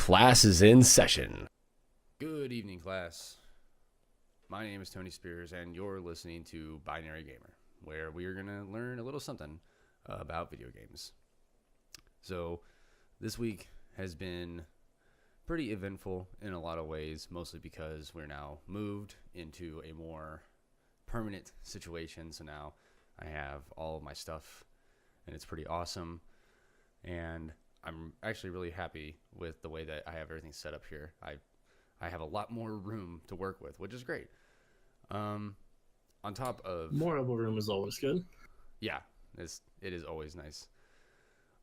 Class is in session. Good evening, class. My name is Tony Spears, and you're listening to Binary Gamer, where we are going to learn a little something about video games. So, this week has been pretty eventful in a lot of ways, mostly because we're now moved into a more permanent situation. So now I have all of my stuff, and it's pretty awesome. And I'm actually really happy with the way that I have everything set up here. I have a lot more room to work with, which is great. On top of more of a room is always good. Yeah, it is always nice.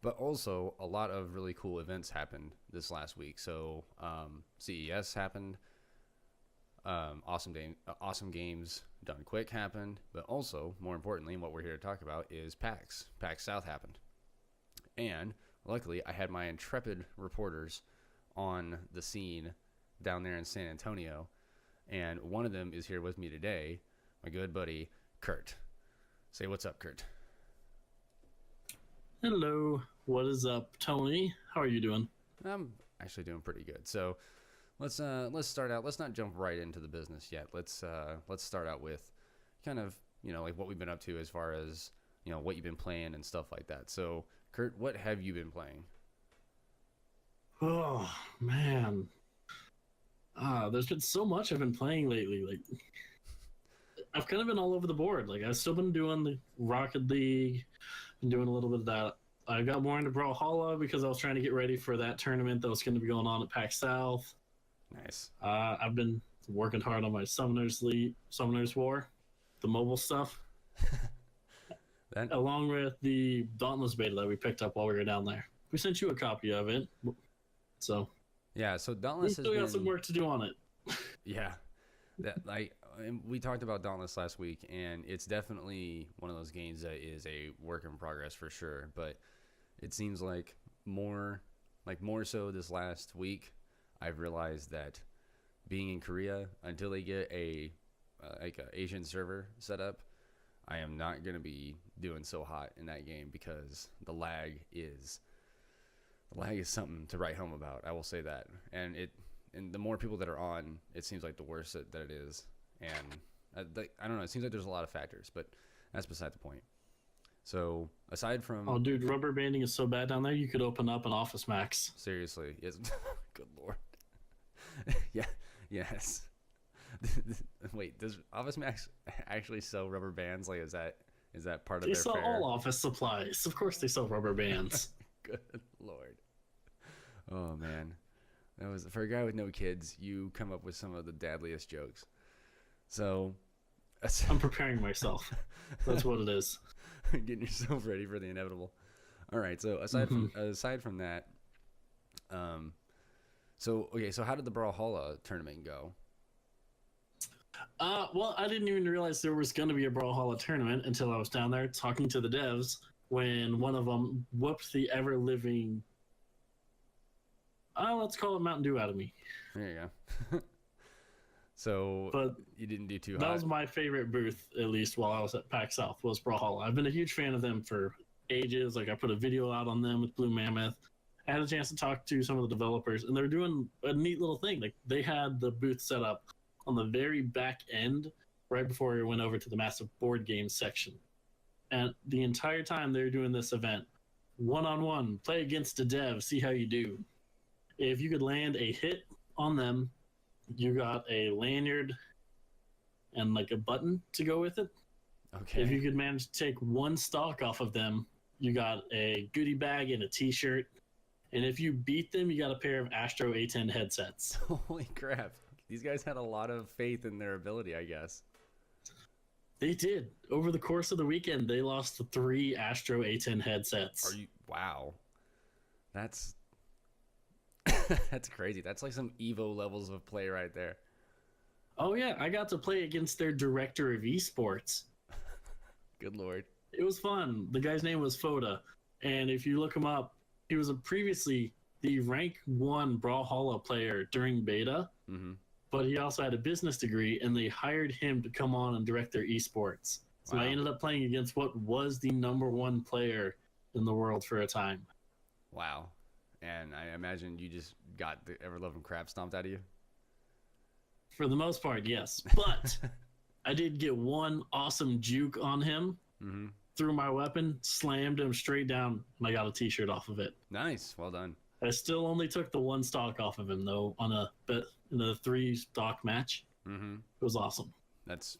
But also, a lot of really cool events happened this last week. So CES happened. Awesome Games Done Quick happened. But also, more importantly, what we're here to talk about is PAX. PAX South happened. And luckily, I had my intrepid reporters on the scene down there in San Antonio. And one of them is here with me today, my good buddy, Kurt. Say what's up, Kurt. Hello. What is up, Tony? How are you doing? I'm actually doing pretty good. So let's start out. Let's not jump right into the business yet. Let's start out with kind of, like what we've been up to as far as, what you've been playing and stuff like that. So Kurt, what have you been playing? Oh, man. There's been so much I've been playing lately. Like, I've kind of been all over the board. Like, I've still been doing the Rocket League, been doing a little bit of that. I got more into Brawlhalla because I was trying to get ready for that tournament that was going to be going on at PAX South. Nice. I've been working hard on my Summoner's War, the mobile stuff. Along with the Dauntless beta that we picked up while we were down there. We sent you a copy of it. So yeah, so Dauntless we still got some work to do on it. Yeah. We talked about Dauntless last week, and it's definitely one of those games that is a work in progress for sure. But it seems like more so this last week, I've realized that being in Korea, until they get a Asian server set up, I am not going to be doing so hot in that game because the lag is something to write home about. I will say that. And the more people that are on, it seems like the worse that it is. And I don't know, it seems like there's a lot of factors, but that's beside the point. So aside from... Oh, dude, rubber banding is so bad down there, you could open up an Office Max. Seriously. Yes. Good Lord. Yeah. Yes. Wait, does Office Max actually sell rubber bands? Like, is that part of their fare? They sell all office supplies. Of course they sell rubber bands. Good Lord. Oh, man. That was, for a guy with no kids, you come up with some of the dadliest jokes. So... I'm preparing myself. That's what it is. Getting yourself ready for the inevitable. All right, so aside from that... So how did the Brawlhalla tournament go? Well, I didn't even realize there was going to be a Brawlhalla tournament until I was down there talking to the devs when one of them whooped the ever-living, let's call it Mountain Dew out of me. There you go. So, but you didn't do too hot. That was my favorite booth, at least while I was at PAX South, was Brawlhalla. I've been a huge fan of them for ages. Like, I put a video out on them with Blue Mammoth. I had a chance to talk to some of the developers, and they were doing a neat little thing. Like, they had the booth set up on the very back end, right before we went over to the massive board game section. And the entire time they were doing this event, one-on-one, play against a dev, see how you do. If you could land a hit on them, you got a lanyard and like a button to go with it. Okay. If you could manage to take one stock off of them, you got a goodie bag and a t-shirt. And if you beat them, you got a pair of Astro A10 headsets. Holy crap. These guys had a lot of faith in their ability, I guess. They did. Over the course of the weekend, they lost 3 Astro A10 headsets. Wow. That's that's crazy. That's like some Evo levels of play right there. Oh yeah, I got to play against their director of esports. Good Lord. It was fun. The guy's name was Foda. And if you look him up, he was previously the rank 1 Brawlhalla player during beta. Mm-hmm. But he also had a business degree, and they hired him to come on and direct their esports. So wow. I ended up playing against what was the #1 player in the world for a time. Wow. And I imagine you just got the ever-loving crap stomped out of you. For the most part, yes. But I did get one awesome juke on him. Mm-hmm. Threw my weapon, slammed him straight down, and I got a t-shirt off of it. Nice. Well done. I still only took the one stock off of him, though, in a 3-stock match. Mm-hmm. It was awesome. That's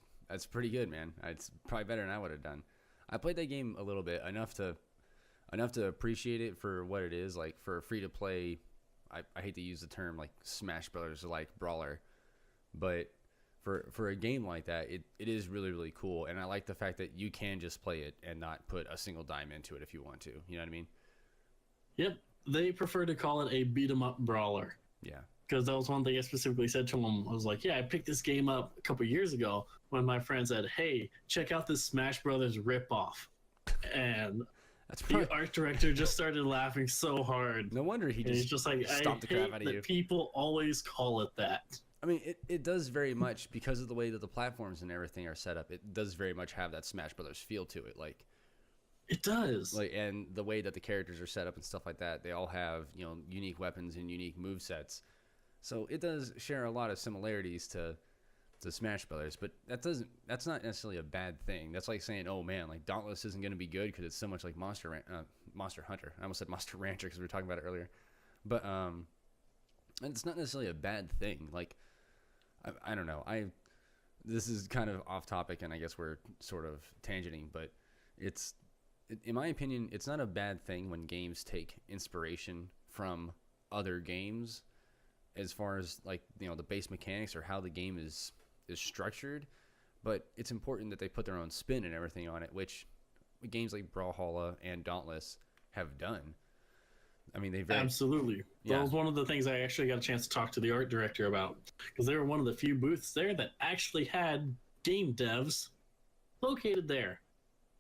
pretty good, man. It's probably better than I would have done. I played that game a little bit, enough to appreciate it for what it is. Like, for a free-to-play, I hate to use the term, like, Smash Brothers or, like, Brawler. But for a game like that, it is really, really cool. And I like the fact that you can just play it and not put a single dime into it if you want to. You know what I mean? Yep. They prefer to call it a beat-em-up brawler. Yeah. Because that was one thing I specifically said to them. I was like, yeah, I picked this game up a couple years ago when my friend said, hey, check out this Smash Brothers ripoff. And the art director just started laughing so hard. No wonder he's just like, stomped the crap out of you. People always call it that. I mean, it does very much, because of the way that the platforms and everything are set up, it does very much have that Smash Brothers feel to it. Like, it does. Like, and the way that the characters are set up and stuff like that, they all have, you know, unique weapons and unique movesets. So it does share a lot of similarities to Smash Brothers, but that's not necessarily a bad thing. That's like saying, oh man, like Dauntless isn't going to be good because it's so much like Monster Hunter. I almost said Monster Rancher because we were talking about it earlier. But it's not necessarily a bad thing. Like, I don't know. This is kind of off topic, and I guess we're sort of tangenting, but in my opinion, it's not a bad thing when games take inspiration from other games, as far as, like, you know, the base mechanics or how the game is structured. But it's important that they put their own spin and everything on it, which games like Brawlhalla and Dauntless have done. I mean, absolutely. Yeah. That was one of the things I actually got a chance to talk to the art director about, because they were one of the few booths there that actually had game devs located there.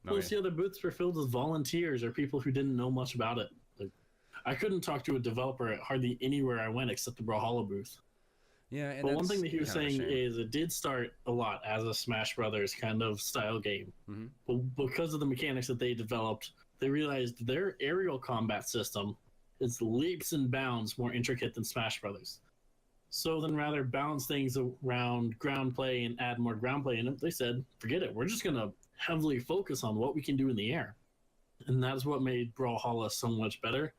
Most of the other booths were filled with volunteers or people who didn't know much about it. Like, I couldn't talk to a developer at hardly anywhere I went except the Brawlhalla booth. Yeah, and but one thing that he was saying is it did start a lot as a Smash Brothers kind of style game. Mm-hmm. But because of the mechanics that they developed, they realized their aerial combat system is leaps and bounds more intricate than Smash Brothers. So then rather balance things around ground play and add more ground play in it, they said, forget it. We're just going to heavily focus on what we can do in the air. And that's what made Brawlhalla so much better.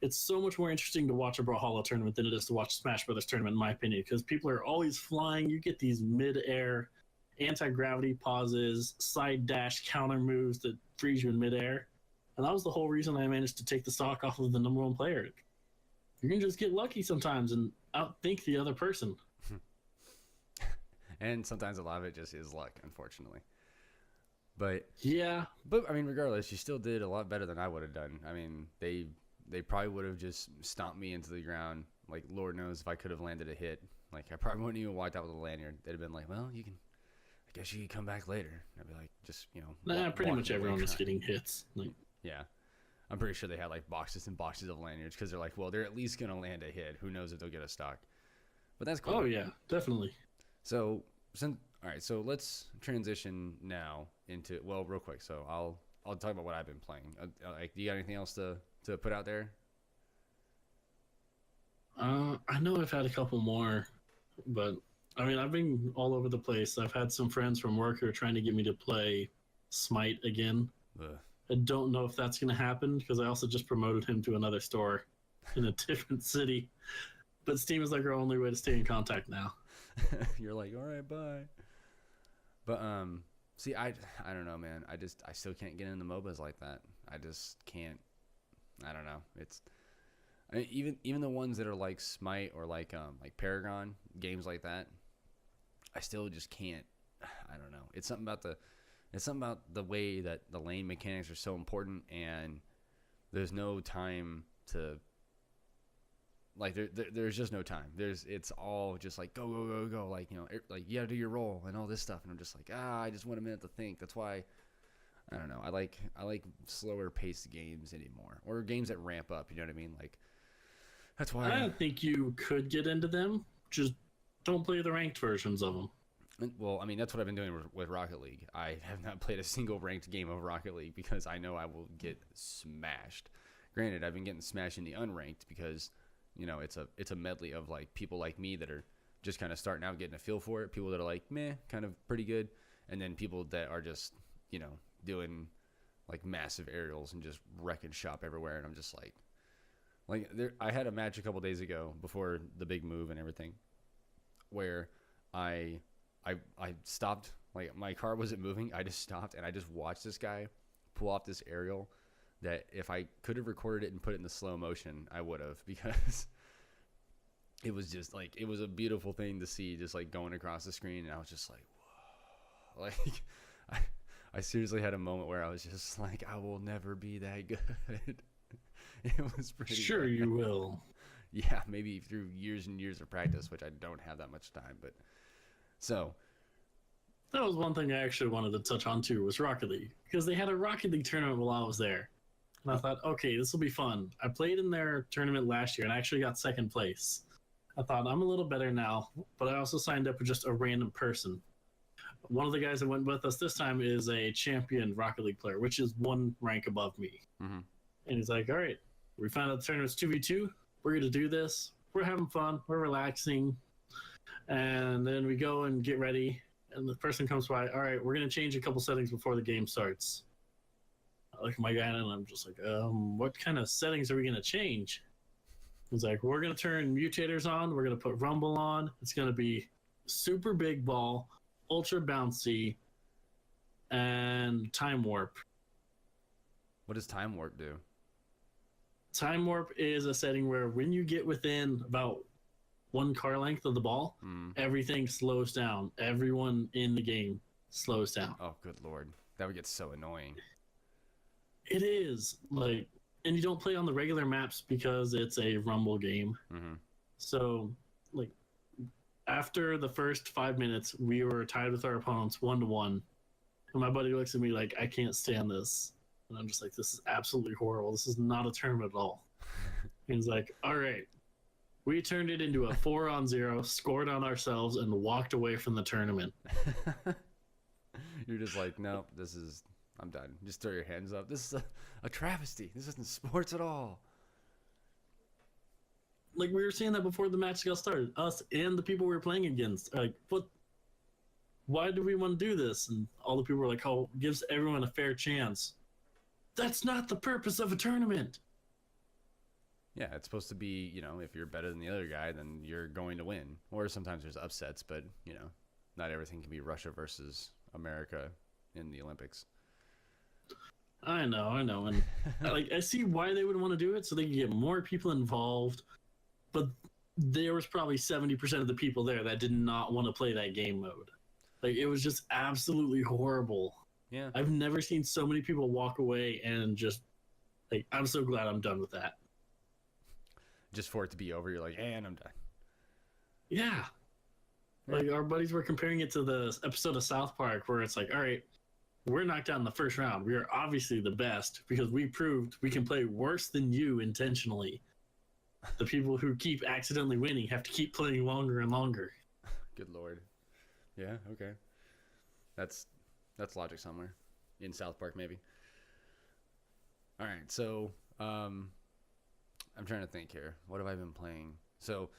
It's so much more interesting to watch a Brawlhalla tournament than it is to watch a Smash Brothers tournament, in my opinion, because people are always flying. You get these mid-air anti-gravity pauses, side dash counter moves that freeze you in mid-air. And that was the whole reason I managed to take the stock off of the number one player. You can just get lucky sometimes and outthink the other person. And sometimes a lot of it just is luck, unfortunately. But yeah, I mean, regardless, you still did a lot better than I would have done. I mean, they probably would have just stomped me into the ground. Like, Lord knows if I could have landed a hit. Like, I probably wouldn't even walked out with a lanyard. They'd have been like, well, I guess you can come back later. I'd be like, just, you know. Pretty much everyone was getting hits. Like, yeah. I'm pretty sure they had, like, boxes and boxes of lanyards because they're like, well, they're at least going to land a hit. Who knows if they'll get a stock. But that's cool. Oh, yeah, definitely. So, all right, so let's transition now into, well, real quick. So I'll talk about what I've been playing. Like, do you got anything else to put out there? I know I've had a couple more, but I mean, I've been all over the place. I've had some friends from work who are trying to get me to play Smite again. Ugh. I don't know if that's going to happen because I also just promoted him to another store in a different city. But Steam is like our only way to stay in contact now. You're like, all right, bye. But see, I don't know, man. I still can't get into MOBAs like that. I just can't. I don't know. Even the ones that are like Smite or like Paragon, games like that, I still just can't. I don't know. It's something about the way that the lane mechanics are so important, and there's no time to, like, there's just no time. It's all just like go go go go, like, you know, like you gotta do your role and all this stuff, and I'm just like, I just want a minute to think. That's why I don't know. I like slower paced games anymore, or games that ramp up. You know what I mean? Like, that's why I don't think you could get into them. Just don't play the ranked versions of them. Well, I mean, that's what I've been doing with Rocket League. I have not played a single ranked game of Rocket League because I know I will get smashed. Granted, I've been getting smashed in the unranked because, it's a medley of like people like me that are just kind of starting out getting a feel for it. People that are like, meh, kind of pretty good. And then people that are just, doing like massive aerials and just wrecking shop everywhere. And I'm just I had a match a couple days ago before the big move and everything where I stopped, like my car wasn't moving. I just stopped and I just watched this guy pull off this aerial that if I could have recorded it and put it in the slow motion, I would have, because it was just like, it was a beautiful thing to see, just like going across the screen. And I was just like, whoa, like I seriously had a moment where I was just like, I will never be that good. It was pretty Sure bad. You will. Yeah, maybe through years and years of practice, which I don't have that much time. But so That was one thing I actually wanted to touch on too, was Rocket League, because they had a Rocket League tournament while I was there, and I thought, okay, this will be fun. I played in their tournament last year and I actually got second place. I thought, I'm a little better now, but I also signed up with just a random person. One of the guys that went with us this time is a champion Rocket League player, which is one rank above me. Mm-hmm. And he's like, all right, we found out the tournament's 2v2. We're going to do this. We're having fun. We're relaxing. And then we go and get ready. And the person comes by, all right, we're going to change a couple settings before the game starts. I look at my guy and I'm just like, what kind of settings are we going to change? He's like, we're going to turn mutators on. We're going to put rumble on. It's going to be super big ball, ultra bouncy, and time warp. What does time warp do? Time warp is a setting where when you get within about one car length of the ball, everything slows down. Everyone in the game slows down. Oh, good Lord. That would get so annoying. It is. Like, and you don't play on the regular maps because it's a rumble game. Mm-hmm. So, like, after the first 5 minutes, we were tied with our opponents 1-1. And my buddy looks at me like, I can't stand this. And I'm just like, this is absolutely horrible. This is not a tournament at all. And he's like, all right. We turned it into a 4-on-0, scored on ourselves, and walked away from the tournament. You're just like, nope, I'm done. Just throw your hands up. This is a travesty. This isn't sports at all. Like, we were saying that before the match got started. Us and the people we were playing against. Like, why do we want to do this? And all the people were like, oh, gives everyone a fair chance. That's not the purpose of a tournament. Yeah, it's supposed to be, if you're better than the other guy, then you're going to win. Or sometimes there's upsets, but, not everything can be Russia versus America in the Olympics. I know. And I see why they would want to do it, so they can get more people involved. But there was probably 70% of the people there that did not want to play that game mode. Like, it was just absolutely horrible. Yeah. I've never seen so many people walk away and just, like, I'm so glad I'm done with that. Just for it to be over, you're like, and I'm done. Yeah. Like, our buddies were comparing it to the episode of South Park where it's like, all right, we're knocked out in the first round. We are obviously the best because we proved we can play worse than you intentionally. The people who keep accidentally winning have to keep playing longer and longer. Good Lord. Yeah, okay. That's logic somewhere. In South Park, maybe. All right, so I'm trying to think here. What have I been playing? So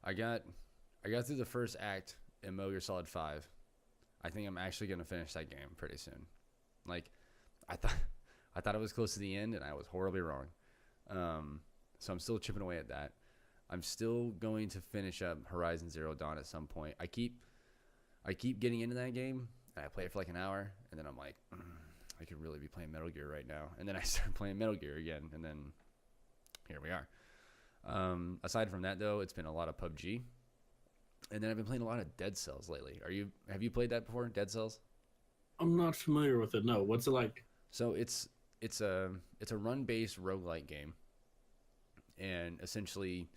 I got through the first act in Metal Gear Solid 5. I think I'm actually going to finish that game pretty soon. Like, I thought it was close to the end, and I was horribly wrong. So I'm still chipping away at that. I'm still going to finish up Horizon Zero Dawn at some point. I keep getting into that game, and I play it for like an hour, and then I'm like, I could really be playing Metal Gear right now. And then I start playing Metal Gear again, and then here we are. Aside from that, though, it's been a lot of PUBG. And then I've been playing a lot of Dead Cells lately. Have you played that before, Dead Cells? I'm not familiar with it, no. What's it like? So it's a run-based roguelike game. And essentially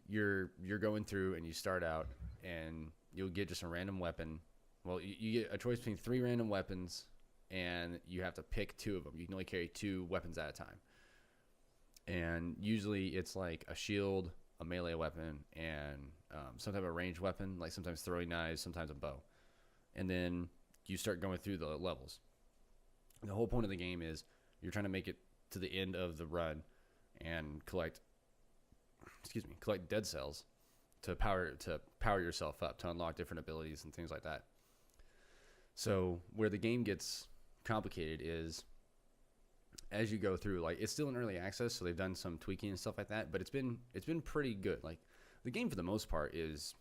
you're going through and you start out and you'll get just a random weapon. Well, you get a choice between 3 random weapons and you have to pick 2 of them. You can only carry 2 weapons at a time. And usually it's like a shield, a melee weapon, and some type of ranged weapon, like sometimes throwing knives, sometimes a bow. And then you start going through the levels. The whole point of the game is you're trying to make it to the end of the run and collect dead cells to power yourself up, to unlock different abilities and things like that. So where the game gets complicated is as you go through, like, it's still in early access, so they've done some tweaking and stuff like that, but it's been pretty good. Like, the game for the most part is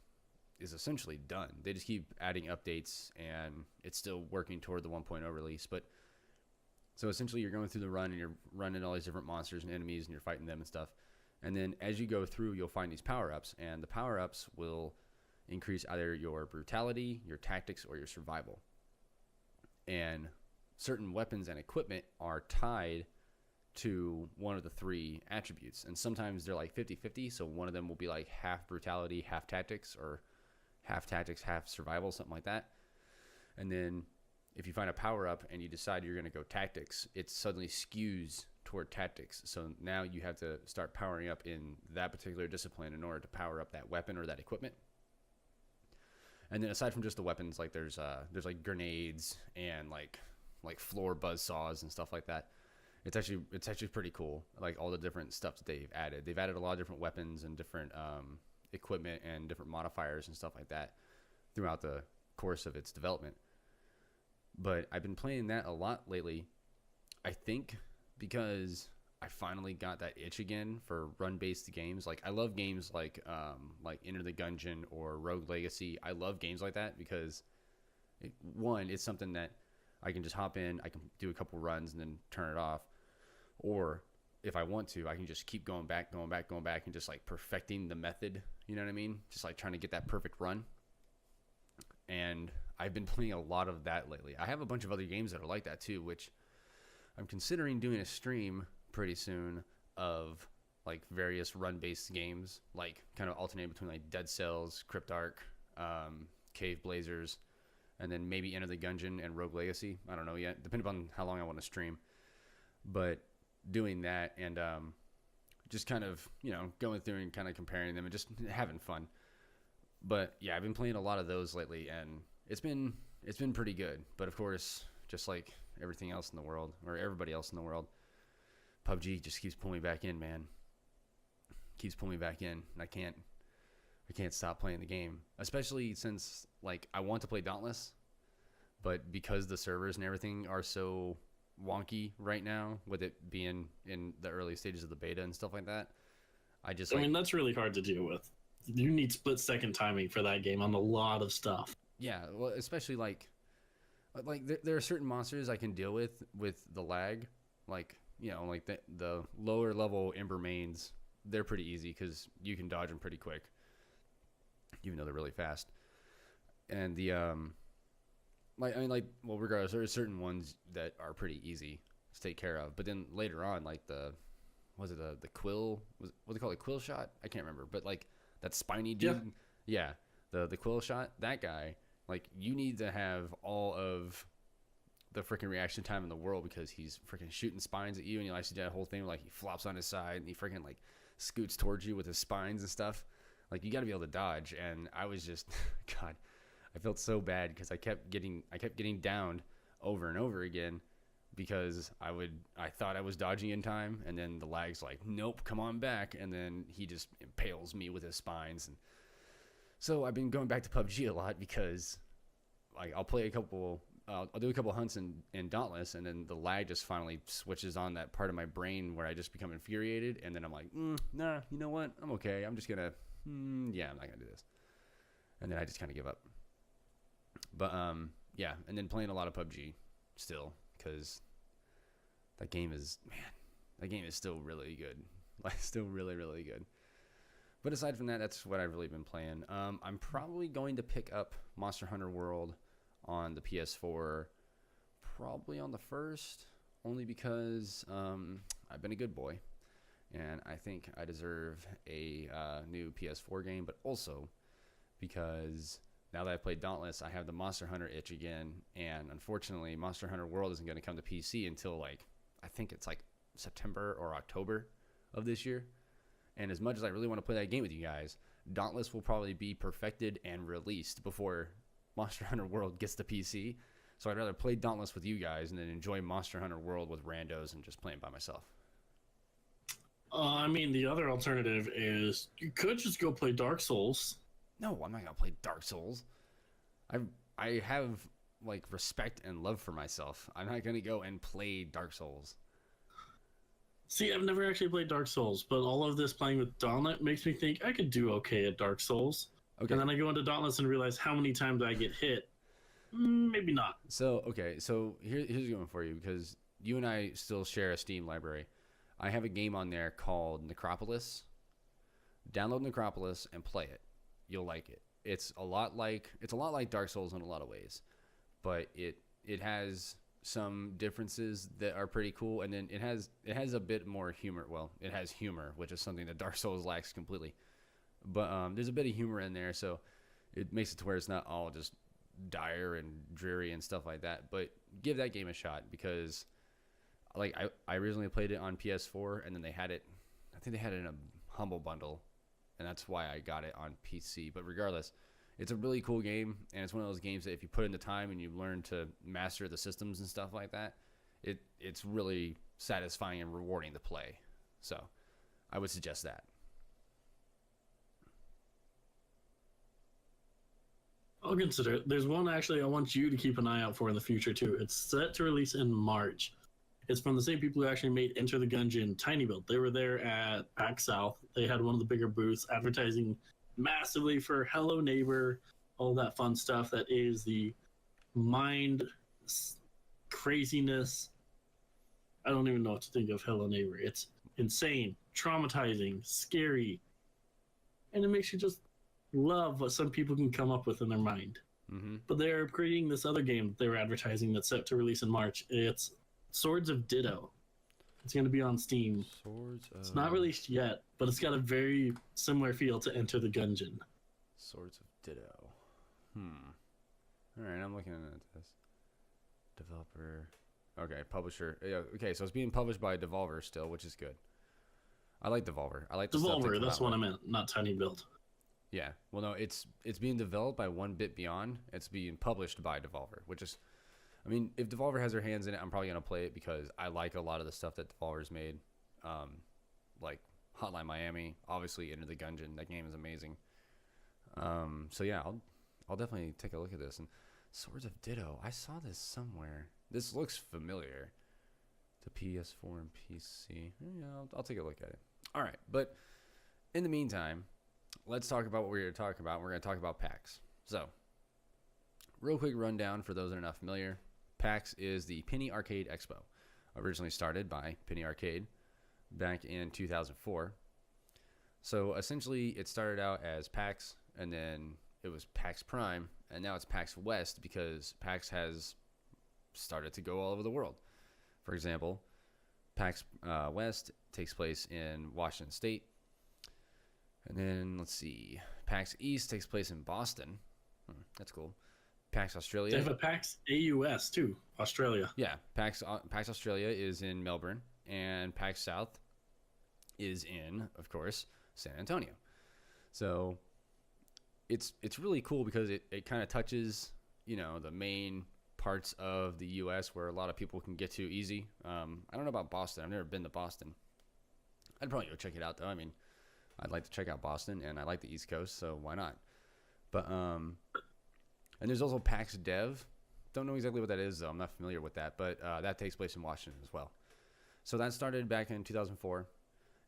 essentially done. They just keep adding updates, and it's still working toward the 1.0 release. But so essentially, you're going through the run, and you're running all these different monsters and enemies, and you're fighting them and stuff. And then as you go through, you'll find these power-ups, and the power-ups will increase either your brutality, your tactics, or your survival. And certain weapons and equipment are tied to one of the three attributes. And sometimes they're like 50-50, so one of them will be like half brutality, half tactics, or half tactics, half survival, something like that. And then if you find a power-up and you decide you're going to go tactics, it suddenly skews toward tactics. So now you have to start powering up in that particular discipline in order to power up that weapon or that equipment. And then aside from just the weapons, like there's like grenades and like floor buzzsaws and stuff like that. It's actually pretty cool. Like all the different stuff that they've added. They've added a lot of different weapons and different equipment and different modifiers and stuff like that throughout the course of its development. But I've been playing that a lot lately, I think because I finally got that itch again for run-based games. Like, I love games like Enter the Gungeon or Rogue Legacy. I love games like that because, it's something that I can just hop in, I can do a couple runs and then turn it off. Or if I want to, I can just keep going back and just like perfecting the method. You know what I mean? Just like trying to get that perfect run. And I've been playing a lot of that lately. I have a bunch of other games that are like that too, which I'm considering doing a stream pretty soon of like various run-based games, like kind of alternating between like Dead Cells, Cryptark, Cave Blazers, and then maybe Enter the Gungeon and Rogue Legacy. I don't know yet, depending on how long I want to stream. But doing that and just kind of, going through and kind of comparing them and just having fun. But yeah, I've been playing a lot of those lately, and it's been pretty good. But of course, just like everything else in the world, or everybody else in the world, PUBG just keeps pulling me back in, man. Keeps pulling me back in. I can't stop playing the game, especially since like I want to play Dauntless, but because the servers and everything are so wonky right now, with it being in the early stages of the beta and stuff like that, I mean, that's really hard to deal with. You need split-second timing for that game on a lot of stuff. Yeah, well, especially like there are certain monsters I can deal with the lag, like like the lower level Ember mains. They're pretty easy because you can dodge them pretty quick, even though they're really fast. And the regardless, there are certain ones that are pretty easy to take care of. But then later on, like the quill, what they call it, quill shot? I can't remember, but like that spiny dude, yeah, the quill shot, that guy, like you need to have all of the freaking reaction time in the world because he's freaking shooting spines at you, and he likes to do that whole thing where, like, he flops on his side and he freaking like scoots towards you with his spines and stuff. Like, you got to be able to dodge. And I was just, God, I felt so bad because I kept getting downed over and over again because I thought I was dodging in time, and then the lag's like, nope, come on back, and then he just impales me with his spines. And so I've been going back to PUBG a lot because, like, I'll play I'll do a couple hunts in Dauntless, and then the lag just finally switches on that part of my brain where I just become infuriated, and then I'm like, nah, you know what? I'm okay. I'm just gonna, I'm not gonna do this. And then I just kind of give up. But yeah, and then playing a lot of PUBG still because that game is still really good. Like, still really, really good. But aside from that, that's what I've really been playing. I'm probably going to pick up Monster Hunter World on the PS4 probably on the 1st, only because I've been a good boy and I think I deserve a new PS4 game, but also because now that I've played Dauntless, I have the Monster Hunter itch again, and unfortunately Monster Hunter World isn't going to come to PC until like I think it's like September or October of this year. And as much as I really want to play that game with you guys, Dauntless will probably be perfected and released before Monster Hunter World gets to PC. So I'd rather play Dauntless with you guys and then enjoy Monster Hunter World with randos and just playing by myself. I mean, the other alternative is you could just go play Dark Souls. No, I'm not gonna play Dark Souls. I have like respect and love for myself. I'm not gonna go and play Dark Souls. See, I've never actually played Dark Souls, but all of this playing with Dauntless makes me think I could do okay at Dark Souls. Okay. And then I go into Dauntless and realize how many times I get hit. Maybe not. So here's going for you, because you and I still share a Steam library. I have a game on there called Necropolis. Download Necropolis and play it. You'll like it. It's a lot like Dark Souls in a lot of ways, but it has some differences that are pretty cool, and then it has a bit more humor. Well, it has humor, which is something that Dark Souls lacks completely. But there's a bit of humor in there, so it makes it to where it's not all just dire and dreary and stuff like that. But give that game a shot, because like I originally played it on PS4, and then I think they had it in a Humble Bundle, and that's why I got it on PC. But regardless, it's a really cool game, and it's one of those games that if you put in the time and you learn to master the systems and stuff like that, it's really satisfying and rewarding to play. So I would suggest that. I'll consider it. There's one actually I want you to keep an eye out for in the future too. It's set to release in March. It's from the same people who actually made Enter the Gungeon Tiny Build. They were there at PAX South. They had one of the bigger booths advertising massively for Hello Neighbor, all that fun stuff that is the mind craziness. I don't even know what to think of Hello Neighbor. It's insane, traumatizing, scary, and it makes you just love what some people can come up with in their mind. Mm-hmm. But they're creating this other game that they were advertising that's set to release in March. It's Swords of Ditto. It's going to be on Steam. It's not released yet, but it's got a very similar feel to Enter the Gungeon. Swords of Ditto. All right, I'm looking at this. Developer. Okay, publisher. Yeah, okay, so it's being published by Devolver still, which is good. I like Devolver. I like the stuff Devolver, that's what I meant, not Tiny Build. Yeah. Well, no, it's being developed by One Bit Beyond. It's being published by Devolver, which is, I mean, if Devolver has their hands in it, I'm probably going to play it because I like a lot of the stuff that Devolver's made. Like Hotline Miami, obviously Enter the Gungeon. That game is amazing. So yeah, I'll definitely take a look at this. And Swords of Ditto, I saw this somewhere. This looks familiar to PS4 and PC. Yeah, I'll take a look at it. All right, but in the meantime, let's talk about what we're going to talk about. We're going to talk about PAX. So, real quick rundown for those that are not familiar. PAX is the Penny Arcade Expo, originally started by Penny Arcade back in 2004. So, essentially, it started out as PAX, and then it was PAX Prime, and now it's PAX West because PAX has started to go all over the world. For example, PAX West takes place in Washington State. And then, let's see, PAX East takes place in Boston. That's cool. PAX Australia. They have a PAX AUS, too, Australia. Yeah, PAX Australia is in Melbourne, and PAX South is in, of course, San Antonio. So it's really cool because it kind of touches, the main parts of the U.S. where a lot of people can get to easy. I don't know about Boston. I've never been to Boston. I'd probably go check it out, though. I mean, I'd like to check out Boston, and I like the East Coast, so why not? But and there's also PAX Dev. Don't know exactly what that is, though. I'm not familiar with that, but that takes place in Washington as well. So that started back in 2004,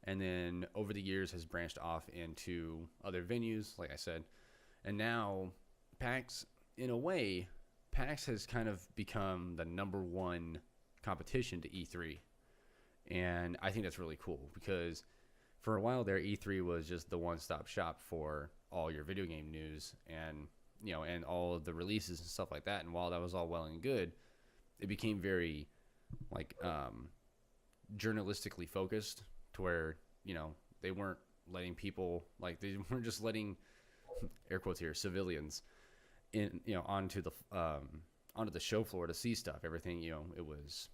and then over the years has branched off into other venues, like I said. And now PAX, in a way, PAX has kind of become the number one competition to E3. And I think that's really cool because for a while there, E3 was just the one-stop shop for all your video game news and, and all of the releases and stuff like that. And while that was all well and good, it became very, journalistically focused to where, they weren't letting people, they weren't just letting, air quotes here, civilians in, onto the show floor to see stuff. Everything, it was,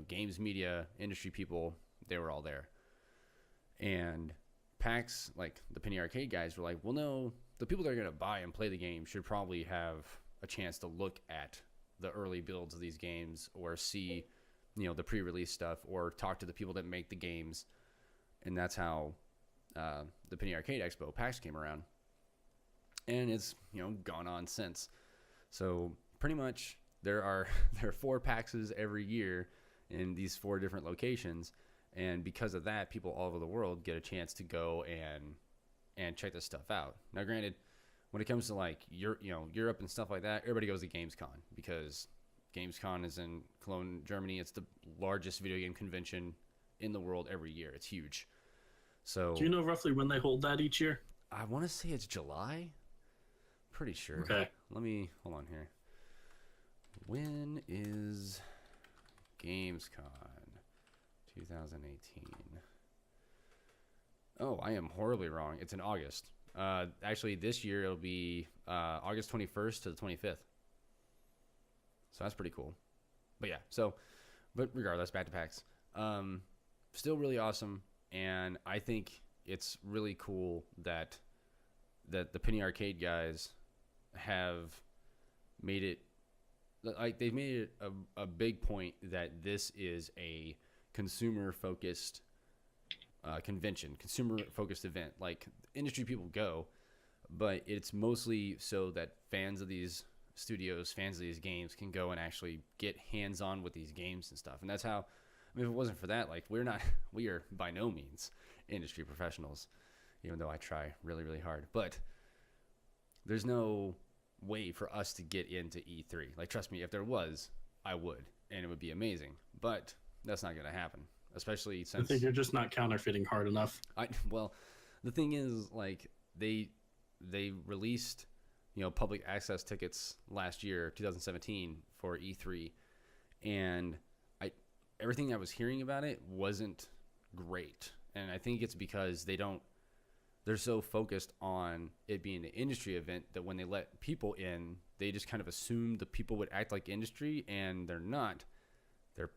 games media, industry people, they were all there. And PAX, the Penny Arcade guys were like, well, no, the people that are going to buy and play the game should probably have a chance to look at the early builds of these games or see, the pre-release stuff or talk to the people that make the games. and that's how the Penny Arcade Expo PAX came around, and it's gone on since. So pretty much there are 4 PAXs every year in these 4 different locations, and because of that, people all over the world get a chance to go and check this stuff out. Now, granted, when it comes to like Europe and stuff like that, everybody goes to Gamescom because Gamescom is in Cologne, Germany. It's the largest video game convention in the world every year. It's huge. So, do you know roughly when they hold that each year? I want to say it's July. Pretty sure. Okay. Let me hold on here. When is Gamescom 2018? Oh, I am horribly wrong. It's in August. Actually, this year it'll be August 21st to the 25th. So that's pretty cool. But yeah, but regardless, back to PAX. Still really awesome, and I think it's really cool that the Penny Arcade guys have made it, like, they've made it a big point that this is a consumer-focused convention, consumer-focused event. Like, industry people go, but it's mostly so that fans of these studios, fans of these games can go and actually get hands-on with these games and stuff. And that's how, I mean, if it wasn't for that, like, we are by no means industry professionals, even though I try really, really hard. But there's no way for us to get into E3. Like, trust me, if there was, I would, and it would be amazing. But that's not going to happen, especially since... I think you're just not counterfeiting hard enough. Well, the thing is, like, they released, public access tickets last year, 2017, for E3, and everything I was hearing about it wasn't great. And I think it's because they're so focused on it being an industry event that when they let people in, they just kind of assume the people would act like industry, and they're not. They're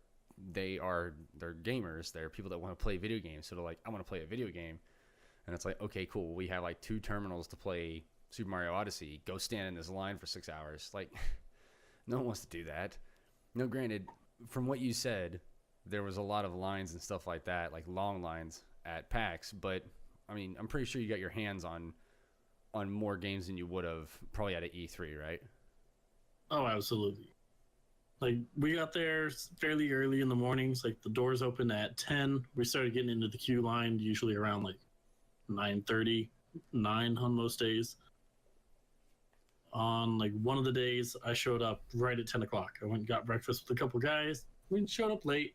gamers. They're people that want to play video games. So they're like, I want to play a video game. And it's like, okay, cool. We have like 2 terminals to play Super Mario Odyssey. Go stand in this line for 6 hours. Like, no one wants to do that. No, granted, from what you said, there was a lot of lines and stuff like that, like long lines at PAX. But, I mean, I'm pretty sure you got your hands on more games than you would have probably at an E3, right? Oh, absolutely. Like, we got there fairly early in the mornings. Like, the doors opened at 10. We started getting into the queue line usually around like 9:30, 9 on most days. On like one of the days, I showed up right at 10 o'clock. I went and got breakfast with a couple guys. We showed up late,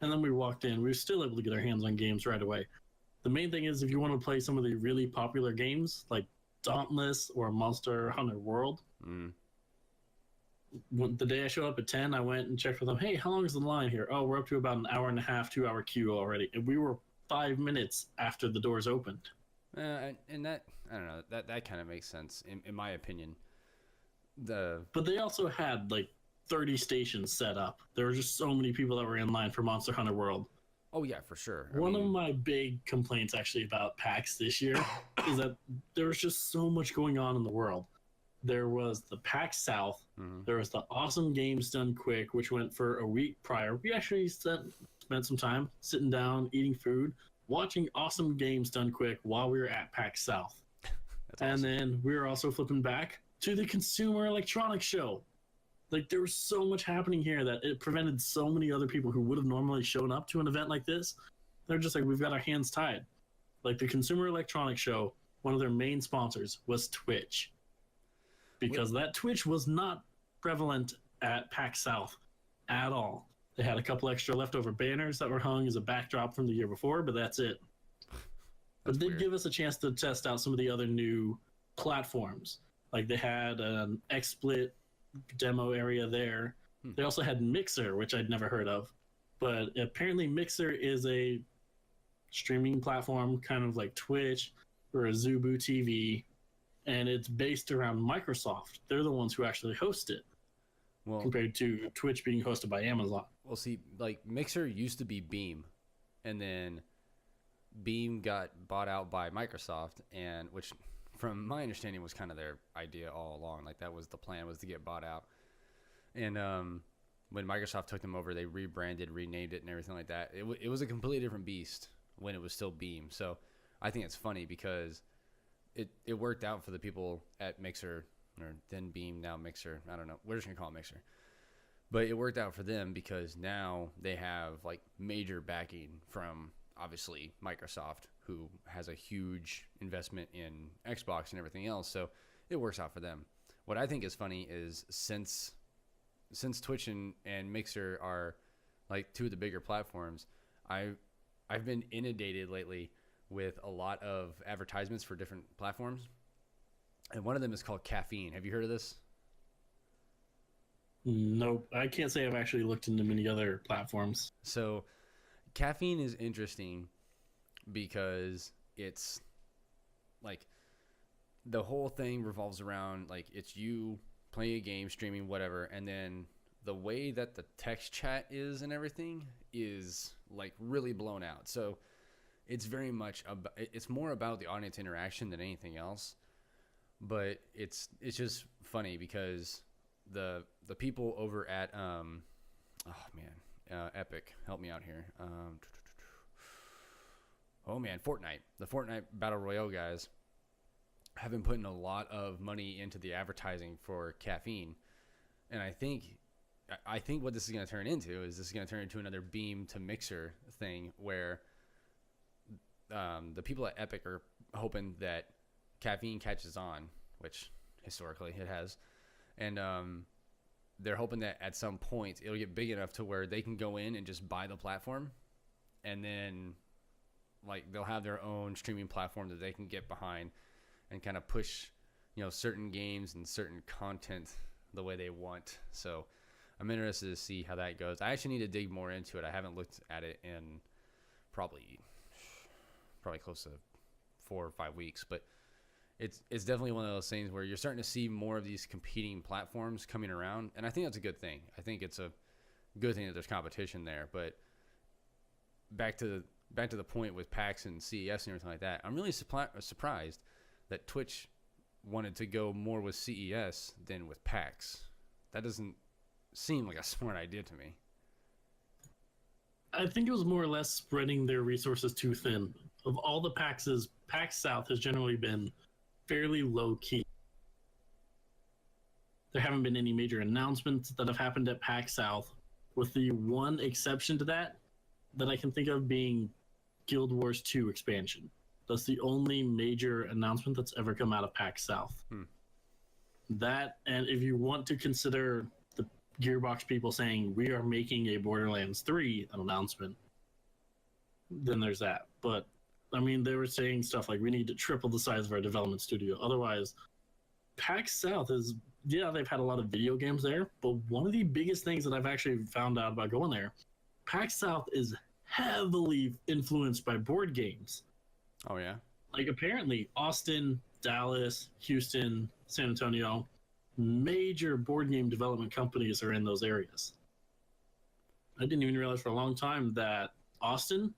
and then we walked in. We were still able to get our hands on games right away. The main thing is, if you want to play some of the really popular games like Dauntless or Monster Hunter World, the day I showed up at 10, I went and checked with them. Hey, how long is the line here? Oh, we're up to about an hour and a half, 2-hour queue already. And we were 5 minutes after the doors opened. And that, I don't know, that kind of makes sense, in my opinion. But they also had like 30 stations set up. There were just so many people that were in line for Monster Hunter World. Oh, yeah, for sure. One of my big complaints actually about PAX this year is that there was just so much going on in the world. There was the PAX South. Mm-hmm. There was the Awesome Games Done Quick, which went for a week prior. We actually spent some time sitting down, eating food, watching Awesome Games Done Quick while we were at PAX South. And awesome. Then we were also flipping back to the Consumer Electronics Show. Like, there was so much happening here that it prevented so many other people who would have normally shown up to an event like this. They're just like, we've got our hands tied. Like, the Consumer Electronics Show, one of their main sponsors was Twitch. Because that Twitch was not prevalent at PAX South at all. They had a couple extra leftover banners that were hung as a backdrop from the year before, but that's it. But they did give us a chance to test out some of the other new platforms. Like, they had an XSplit demo area there. They also had Mixer, which I'd never heard of. But apparently Mixer is a streaming platform, kind of like Twitch or a Zubu TV. And it's based around Microsoft. They're the ones who actually host it, compared to Twitch being hosted by Amazon. Well, see, like, Mixer used to be Beam, and then Beam got bought out by Microsoft, and which, from my understanding, was kind of their idea all along. Like, that was the plan, was to get bought out. And when Microsoft took them over, they rebranded, renamed it, and everything like that. It was a completely different beast when it was still Beam. So I think it's funny because it worked out for the people at Mixer, or then Beam, now Mixer. I don't know. We're just going to call it Mixer. But it worked out for them because now they have like major backing from obviously Microsoft, who has a huge investment in Xbox and everything else. So it works out for them. What I think is funny is since Twitch and Mixer are like two of the bigger platforms, I've been inundated lately with a lot of advertisements for different platforms. And one of them is called Caffeine. Have you heard of this? Nope. I can't say I've actually looked into many other platforms. So Caffeine is interesting because it's like the whole thing revolves around like it's you playing a game, streaming, whatever, and then the way that the text chat is and everything is like really blown out. So it's very much about, it's more about the audience interaction than anything else. But it's just funny because the people over at Epic, help me out here. Fortnite. The Fortnite Battle Royale guys have been putting a lot of money into the advertising for Caffeine. And I think what this is going to turn into is this is going to turn into another Beam to Mixer thing where the people at Epic are hoping that Caffeine catches on, which historically it has. And they're hoping that at some point it'll get big enough to where they can go in and just buy the platform, and then like they'll have their own streaming platform that they can get behind and kind of push, certain games and certain content the way they want. So I'm interested to see how that goes. I actually need to dig more into it. I haven't looked at it in probably close to 4 or 5 weeks, but it's definitely one of those things where you're starting to see more of these competing platforms coming around, and I think that's a good thing. I think it's a good thing that there's competition there. But back to the point with PAX and CES and everything like that, I'm really surprised that Twitch wanted to go more with CES than with PAX. That doesn't seem like a smart idea to me. I think it was more or less spreading their resources too thin. Of all the PAXs, PAX South has generally been fairly low-key. There haven't been any major announcements that have happened at PAX South, with the one exception to that I can think of being Guild Wars 2 expansion. That's the only major announcement that's ever come out of PAX South. That, and if you want to consider the Gearbox people saying, we are making a Borderlands 3 announcement, then there's that. But I mean, they were saying stuff like, we need to triple the size of our development studio. Otherwise, PAX South is, they've had a lot of video games there, but one of the biggest things that I've actually found out about going there, PAX South is heavily influenced by board games. Oh, yeah? Like, apparently, Austin, Dallas, Houston, San Antonio, major board game development companies are in those areas. I didn't even realize for a long time that Austin